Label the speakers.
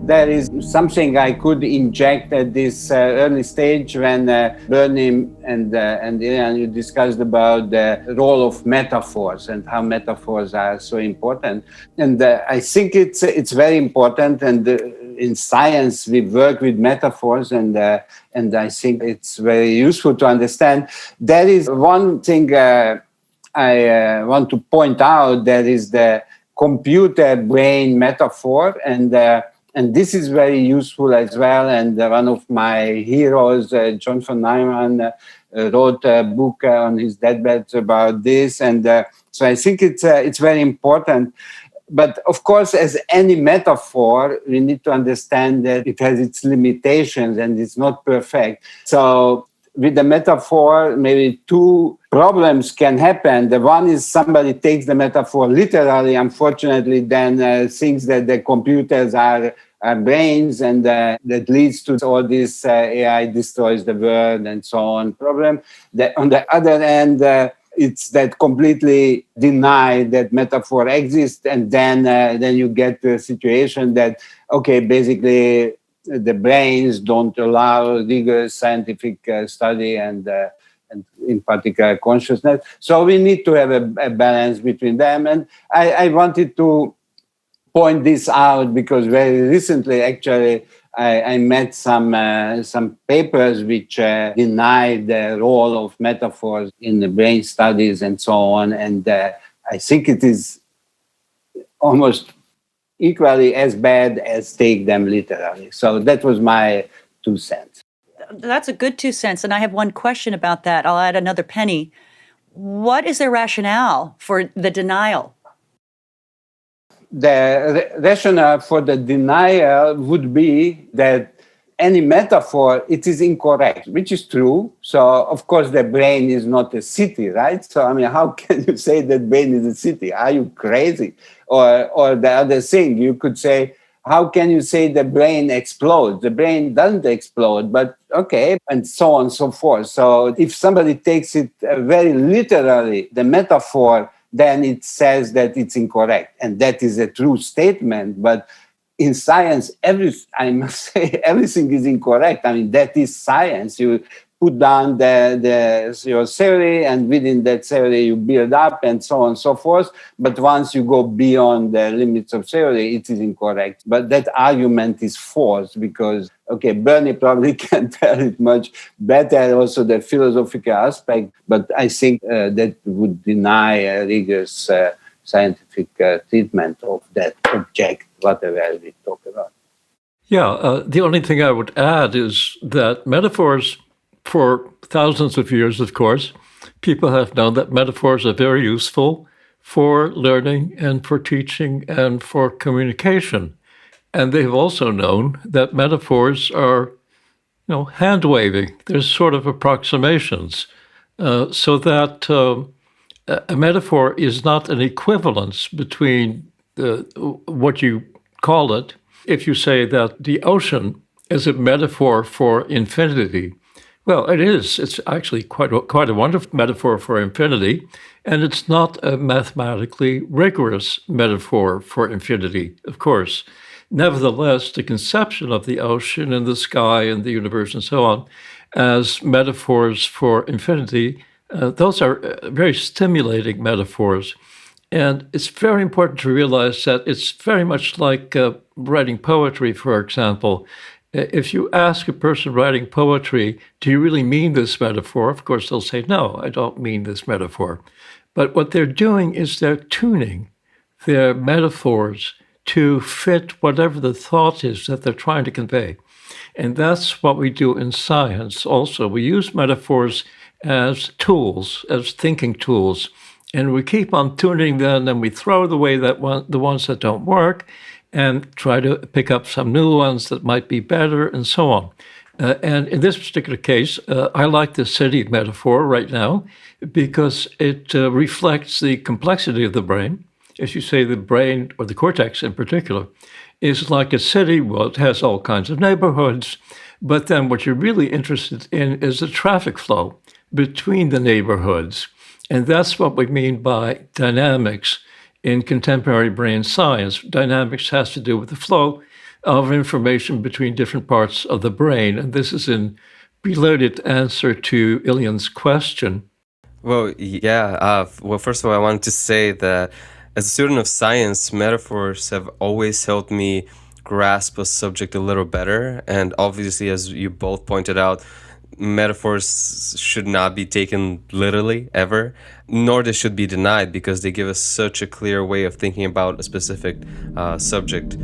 Speaker 1: There is something I could inject at this early stage when Bernie and Ian, you discussed about the role of metaphors and how metaphors are so important. And I think it's very important. And in science, we work with metaphors, and I think it's very useful to understand. There is one thing I want to point out. That is the computer-brain metaphor, and this is very useful as well. And one of my heroes, John von Neumann, wrote a book on his deathbed about this. And so I think it's very important. But of course, as any metaphor, we need to understand that it has its limitations and it's not perfect. So with the metaphor, maybe two problems can happen. The one is somebody takes the metaphor literally, unfortunately, then thinks that the computers are brains, and that leads to all this AI destroys the world and so on problem. On the other hand, it's that completely deny that metaphor exists, and then you get to a situation that, okay, basically, the brains don't allow rigorous scientific study and in particular consciousness. So we need to have a balance between them. And I wanted to point this out because very recently, actually, I met some papers which deny the role of metaphors in the brain studies and so on. And I think it is almost equally as bad as take them literally. So that was my 2 cents.
Speaker 2: That's a good 2 cents. And I have one question about that. I'll add another penny. What is the rationale for the denial?
Speaker 1: The rationale for the denial would be that any metaphor, it is incorrect, which is true. So, of course, the brain is not a city, right? So, I mean, how can you say that brain is a city? Are you crazy? Or the other thing, you could say, how can you say the brain explodes? The brain doesn't explode, but okay, and so on and so forth. So if somebody takes it very literally, the metaphor, then it says that it's incorrect. And that is a true statement. But in science, I must say, everything is incorrect. I mean, that is science. You put down your theory, and within that theory you build up, and so on and so forth. But once you go beyond the limits of theory, it is incorrect. But that argument is false because, okay, Bernie probably can tell it much better, also the philosophical aspect. But I think that would deny a rigorous scientific treatment of that object, whatever we talk about.
Speaker 3: Yeah, the only thing I would add is that metaphors, for thousands of years, of course, people have known that metaphors are very useful for learning and for teaching and for communication. And they've also known that metaphors are, hand-waving. There's sort of approximations, so that a metaphor is not an equivalence between what you call it. If you say that the ocean is a metaphor for infinity, well, it is. It's actually quite a wonderful metaphor for infinity, and it's not a mathematically rigorous metaphor for infinity, of course. Nevertheless, the conception of the ocean and the sky and the universe and so on as metaphors for infinity, those are very stimulating metaphors. And it's very important to realize that it's very much like writing poetry, for example. If you ask a person writing poetry, do you really mean this metaphor? Of course, they'll say, no, I don't mean this metaphor. But what they're doing is they're tuning their metaphors to fit whatever the thought is that they're trying to convey. And that's what we do in science also. We use metaphors as tools, as thinking tools, and we keep on tuning them, and we throw away the ones that don't work, and try to pick up some new ones that might be better, and so on. And in this particular case, I like the city metaphor right now because it reflects the complexity of the brain. As you say, the brain, or the cortex in particular, is like a city. Well, it has all kinds of neighborhoods, but then what you're really interested in is the traffic flow between the neighborhoods. And that's what we mean by dynamics in contemporary brain science. Dynamics has to do with the flow of information between different parts of the brain. And this is in related answer to Ilyan's question.
Speaker 4: Well, yeah. Well, first of all, I wanted to say that as a student of science, metaphors have always helped me grasp a subject a little better. And obviously, as you both pointed out, metaphors should not be taken literally ever, nor they should be denied, because they give us such a clear way of thinking about a specific subject.